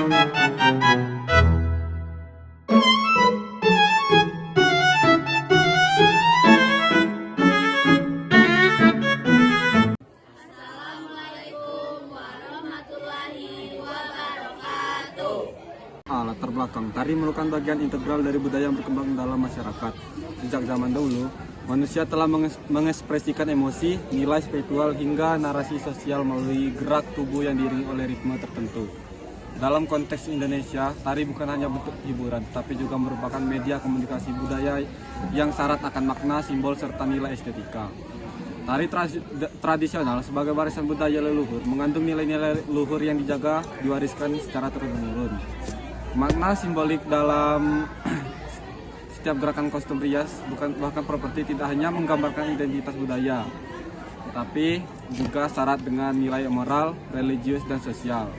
Latar belakang tari merupakan bagian integral dari budaya yang berkembang dalam masyarakat. Sejak zaman dahulu, manusia telah mengekspresikan emosi, nilai spiritual hingga narasi sosial melalui gerak tubuh yang diiringi oleh ritme tertentu. Dalam konteks Indonesia, tari bukan hanya bentuk hiburan, tapi juga merupakan media komunikasi budaya yang syarat akan makna, simbol, serta nilai estetika. Tari tradisional sebagai warisan budaya leluhur mengandung nilai-nilai luhur yang dijaga, diwariskan secara turun-temurun. Makna simbolik dalam setiap gerakan kostum rias bahkan properti tidak hanya menggambarkan identitas budaya, tetapi juga syarat dengan nilai moral, religius, dan sosial.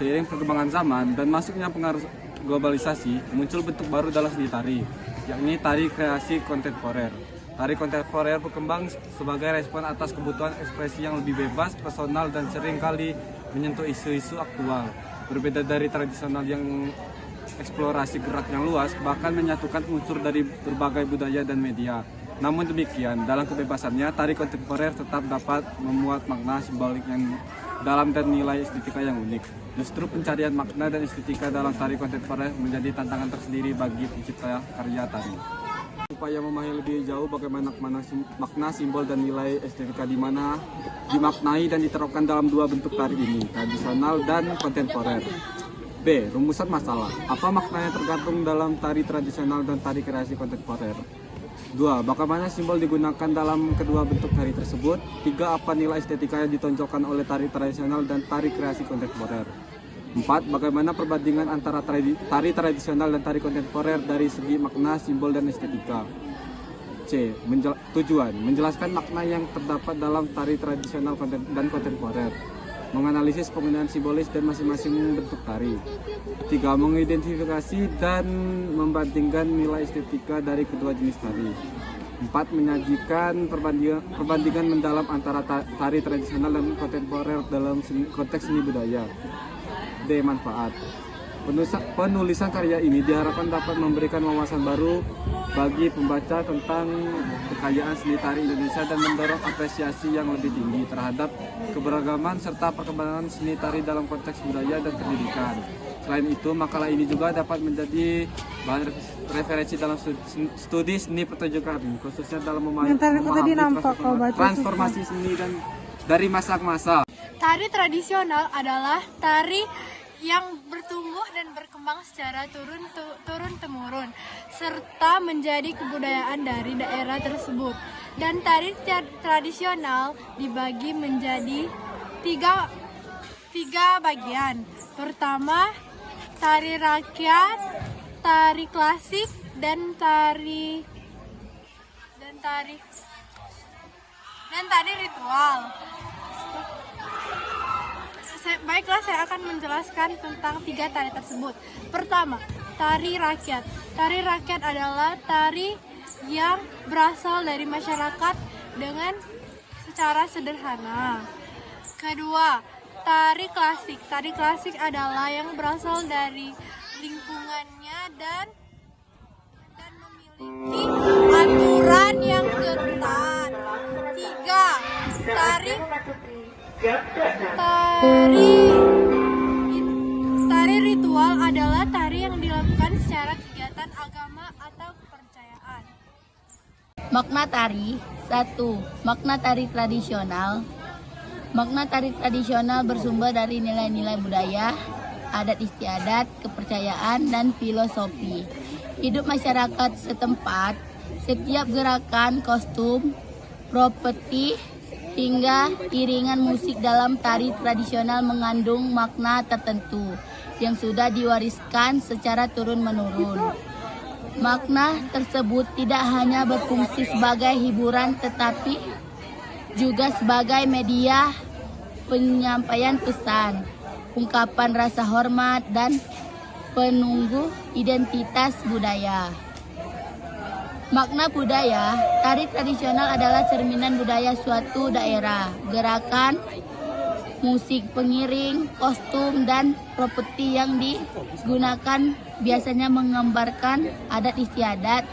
Seiring perkembangan zaman dan masuknya pengaruh globalisasi, muncul bentuk baru dalam seni tari, yakni tari kreasi kontemporer. Tari kontemporer berkembang sebagai respon atas kebutuhan ekspresi yang lebih bebas, personal, dan seringkali menyentuh isu-isu aktual. Berbeda dari tradisional yang eksplorasi gerak yang luas, bahkan menyatukan unsur dari berbagai budaya dan media. Namun demikian, dalam kebebasannya, tari kontemporer tetap dapat memuat makna simbolik yang dalam dan nilai estetika yang unik. Justru pencarian makna dan estetika dalam tari kontemporer menjadi tantangan tersendiri bagi pencipta karya tari. Upaya memahami lebih jauh bagaimana makna, simbol, dan nilai estetika di mana dimaknai dan diterapkan dalam dua bentuk tari ini, tradisional dan kontemporer. B. Rumusan masalah. Apa makna yang tergantung dalam tari tradisional dan tari kreasi kontemporer? 2. Bagaimana simbol digunakan dalam kedua bentuk tari tersebut? 3. Apa nilai estetika yang ditonjolkan oleh tari tradisional dan tari kreasi kontemporer? 4. Bagaimana perbandingan antara tari tradisional dan tari kontemporer dari segi makna, simbol, dan estetika? C. Tujuan. Menjelaskan makna yang terdapat dalam tari tradisional dan kontemporer. Menganalisis penggunaan simbolis dan masing-masing bentuk tari. 3. Mengidentifikasi dan membandingkan nilai estetika dari kedua jenis tari. 4. Menyajikan perbandingan mendalam antara tari tradisional dan kontemporer dalam konteks seni budaya. D. Manfaat. Penulisan karya ini diharapkan dapat memberikan wawasan baru bagi pembaca tentang kekayaan seni tari Indonesia dan mendorong apresiasi yang lebih tinggi terhadap keberagaman serta perkembangan seni tari dalam konteks budaya dan pendidikan. Selain itu, makalah ini juga dapat menjadi bahan referensi dalam studi seni pertunjukan, khususnya dalam memahami transformasi seni dan dari masa ke masa. Tari tradisional adalah tari yang bertumbuh dan berkembang secara turun-temurun serta menjadi kebudayaan dari daerah tersebut. Dan tari tradisional dibagi menjadi tiga bagian. Pertama, tari rakyat, tari klasik, dan tari ritual. Baiklah, saya akan menjelaskan tentang tiga tari tersebut. Pertama, tari rakyat. Tari rakyat adalah tari yang berasal dari masyarakat dengan secara sederhana. Kedua, tari klasik. Tari klasik adalah yang berasal dari lingkungannya dan memiliki aturan yang ketat. Tiga, tari ritual adalah tari yang dilakukan secara kegiatan agama atau kepercayaan. Makna tari. 1. Makna tari tradisional. Makna tari tradisional bersumber dari nilai-nilai budaya, adat istiadat, kepercayaan, dan filosofi hidup masyarakat setempat. Setiap gerakan, kostum, properti, hingga iringan musik dalam tari tradisional mengandung makna tertentu yang sudah diwariskan secara turun-menurun. Makna tersebut tidak hanya berfungsi sebagai hiburan tetapi juga sebagai media penyampaian pesan, ungkapan rasa hormat, dan penunggu identitas budaya. Makna budaya. Tari tradisional adalah cerminan budaya suatu daerah. Gerakan, musik pengiring, kostum, dan properti yang digunakan biasanya menggambarkan adat istiadat,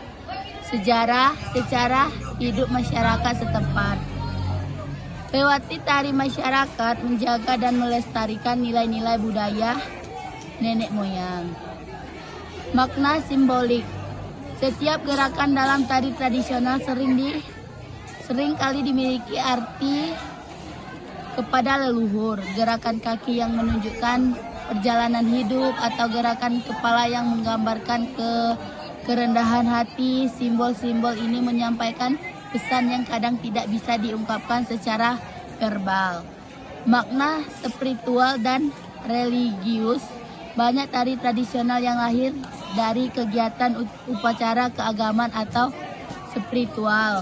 sejarah, secara hidup masyarakat setempat. Lewati tari masyarakat menjaga dan melestarikan nilai-nilai budaya nenek moyang. Makna simbolik. Setiap gerakan dalam tari tradisional sering kali dimiliki arti kepada leluhur. Gerakan kaki yang menunjukkan perjalanan hidup atau gerakan kepala yang menggambarkan kerendahan hati. Simbol-simbol ini menyampaikan pesan yang kadang tidak bisa diungkapkan secara verbal. Makna spiritual dan religius. Banyak tari tradisional yang lahir dari kegiatan upacara keagamaan atau spiritual.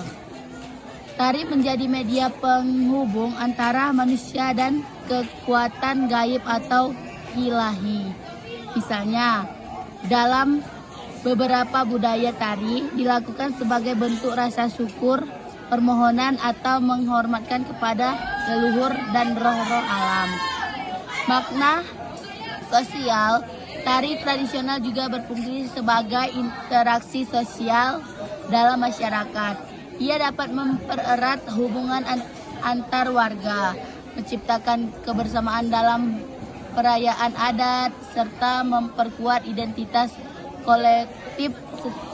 Tari menjadi media penghubung antara manusia dan kekuatan gaib atau ilahi. Misalnya, dalam beberapa budaya tari dilakukan sebagai bentuk rasa syukur, permohonan atau menghormatkan kepada leluhur dan roh-roh alam. Makna sosial. Tari tradisional juga berfungsi sebagai interaksi sosial dalam masyarakat. Ia dapat mempererat hubungan antar warga, menciptakan kebersamaan dalam perayaan adat, serta memperkuat identitas kolektif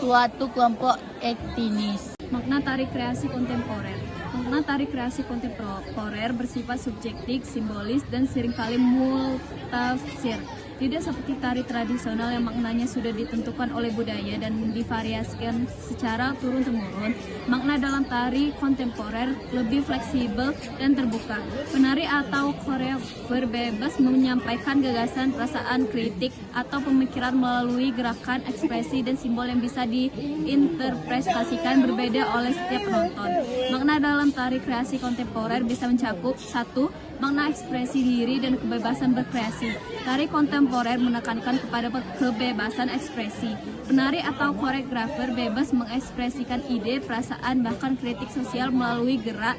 suatu kelompok etnis. Makna tari kreasi kontemporer. Makna tari kreasi kontemporer bersifat subjektif, simbolis, dan seringkali multafsir. Tidak seperti tari tradisional yang maknanya sudah ditentukan oleh budaya dan divariasikan secara turun-temurun. Makna dalam tari kontemporer lebih fleksibel dan terbuka. Penari atau koreografer bebas menyampaikan gagasan, perasaan, kritik, atau pemikiran melalui gerakan, ekspresi, dan simbol yang bisa diinterpretasikan berbeda oleh setiap penonton. Makna dalam tari kreasi kontemporer bisa mencakup 1. Makna ekspresi diri dan kebebasan berkreasi. Tari kontemporer menekankan kepada kebebasan ekspresi. Penari atau koreografer bebas mengekspresikan ide, perasaan, bahkan kritik sosial melalui gerak.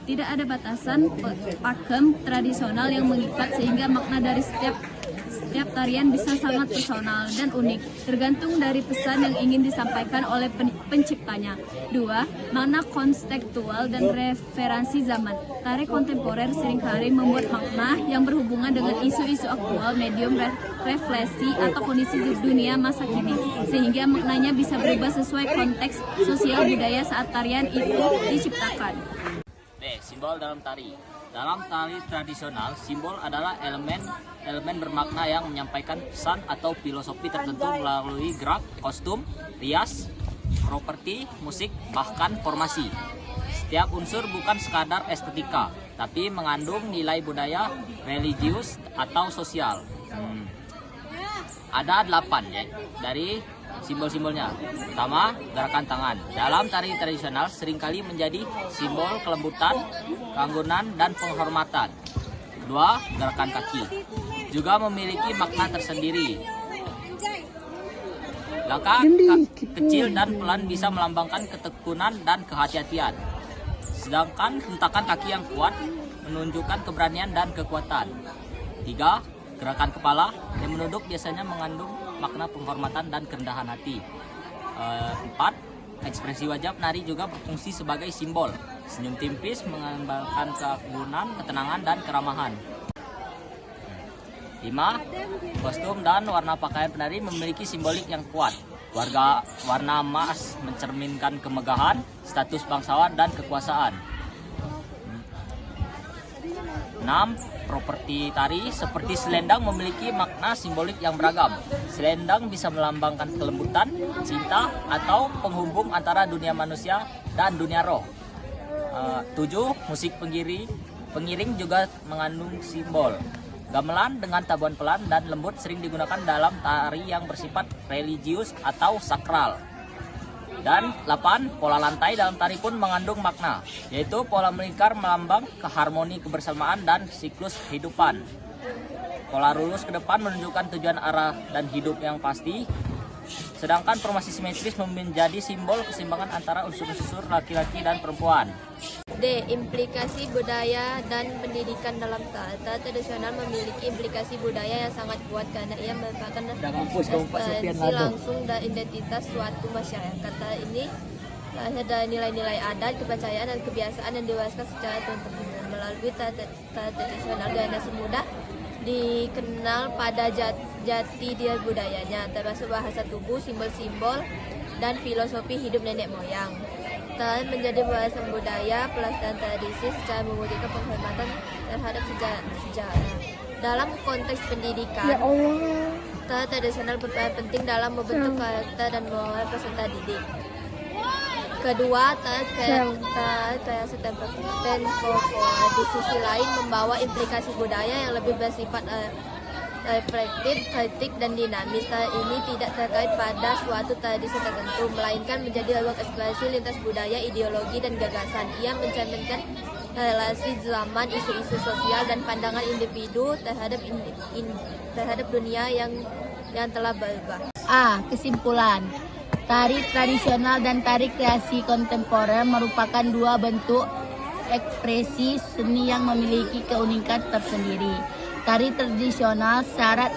Tidak ada batasan pakem tradisional yang mengikat sehingga makna dari setiap tarian bisa sangat personal dan unik, tergantung dari pesan yang ingin disampaikan oleh penciptanya. 2. Makna kontekstual dan referensi zaman. Tari kontemporer seringkali membuat makna yang berhubungan dengan isu-isu aktual, medium refleksi, atau kondisi dunia masa kini, sehingga maknanya bisa berubah sesuai konteks sosial budaya saat tarian itu diciptakan. B. Simbol dalam tari. Dalam tari tradisional, simbol adalah elemen bermakna yang menyampaikan pesan atau filosofi tertentu melalui gerak, kostum, rias, properti, musik, bahkan formasi. Setiap unsur bukan sekadar estetika, tapi mengandung nilai budaya, religius, atau sosial. Ada 8 ya dari simbol-simbolnya. Pertama, gerakan tangan. Dalam tari tradisional seringkali menjadi simbol kelembutan, keanggunan, dan penghormatan. 2. Gerakan kaki juga memiliki makna tersendiri. Langkah kecil dan pelan bisa melambangkan ketekunan dan kehati-hatian. Sedangkan hentakan kaki yang kuat menunjukkan keberanian dan kekuatan. 3. Gerakan kepala yang menunduk biasanya mengandung makna penghormatan dan kerendahan hati. 4. Ekspresi wajah penari juga berfungsi sebagai simbol. Senyum tipis menggambarkan keagungan, ketenangan, dan keramahan. 5. Kostum dan warna pakaian penari memiliki simbolik yang kuat. Warna emas mencerminkan kemegahan, status bangsawan, dan kekuasaan. 6. Properti tari seperti selendang memiliki makna simbolik yang beragam. Selendang bisa melambangkan kelembutan, cinta, atau penghubung antara dunia manusia dan dunia roh. 7. Musik pengiring juga mengandung simbol. Gamelan dengan tabuhan pelan dan lembut sering digunakan dalam tari yang bersifat religius atau sakral. Dan 8. Pola lantai dalam tari pun mengandung makna, yaitu pola melingkar melambang keharmoni kebersamaan dan siklus kehidupan. Pola lurus ke depan menunjukkan tujuan arah dan hidup yang pasti, sedangkan formasi simetris menjadi simbol keseimbangan antara unsur-unsur laki-laki dan perempuan. D. D. Implikasi budaya dan pendidikan dalam tari tradisional memiliki implikasi budaya yang sangat kuat karena ia merupakan esensi langsung dan identitas suatu masyarakat. Tari ini ada nilai-nilai adat, kepercayaan, dan kebiasaan yang diwariskan secara turun-temurun. Melalui tari tradisional, generasi muda dikenal pada jati diri budayanya, termasuk bahasa tubuh, simbol-simbol, dan filosofi hidup nenek moyang. Tari menjadi warisan budaya, pelestarian tradisi secara mewujudkan penghormatan terhadap sejarah. Dalam konteks pendidikan, tari tradisional berperan penting dalam membentuk karakter dan moral peserta didik. Kedua, tari kreasi temporer di sisi lain membawa implikasi budaya yang lebih bersifat reflektif, kritik, dan dinamis. Tari ini tidak terkait pada suatu tradisi tertentu, melainkan menjadi ruang ekspresi lintas budaya, ideologi, dan gagasan. Ia mencerminkan relasi zaman, isu-isu sosial, dan pandangan individu terhadap dunia yang telah berubah. A. Kesimpulan. Tari tradisional dan tari kreasi kontemporer merupakan dua bentuk ekspresi seni yang memiliki keunikan tersendiri. Tari tradisional syarat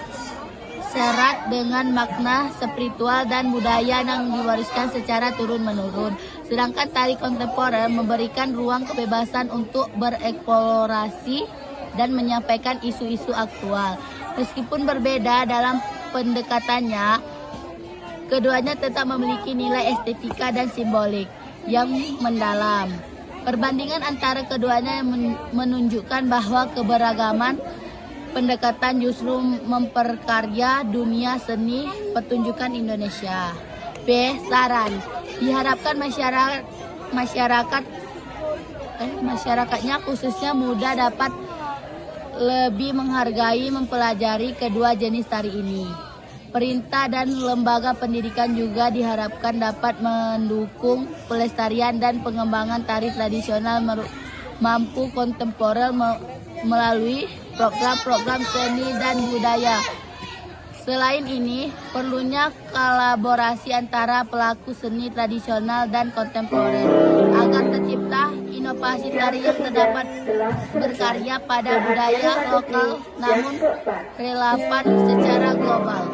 dengan makna spiritual dan budaya yang diwariskan secara turun-menurun. Sedangkan tari kontemporer memberikan ruang kebebasan untuk bereksplorasi dan menyampaikan isu-isu aktual. Meskipun berbeda dalam pendekatannya, keduanya tetap memiliki nilai estetika dan simbolik yang mendalam. Perbandingan antara keduanya menunjukkan bahwa keberagaman pendekatan justru memperkarya dunia seni pertunjukan Indonesia. B. Saran. Diharapkan masyarakatnya khususnya muda dapat lebih menghargai mempelajari kedua jenis tari ini. Perintah dan lembaga pendidikan juga diharapkan dapat mendukung pelestarian dan pengembangan tari tradisional mampu kontemporer melalui program-program seni dan budaya. Selain ini, perlunya kolaborasi antara pelaku seni tradisional dan kontemporer agar tercipta inovasi tari yang terdapat berkarya pada budaya lokal namun relevan secara global.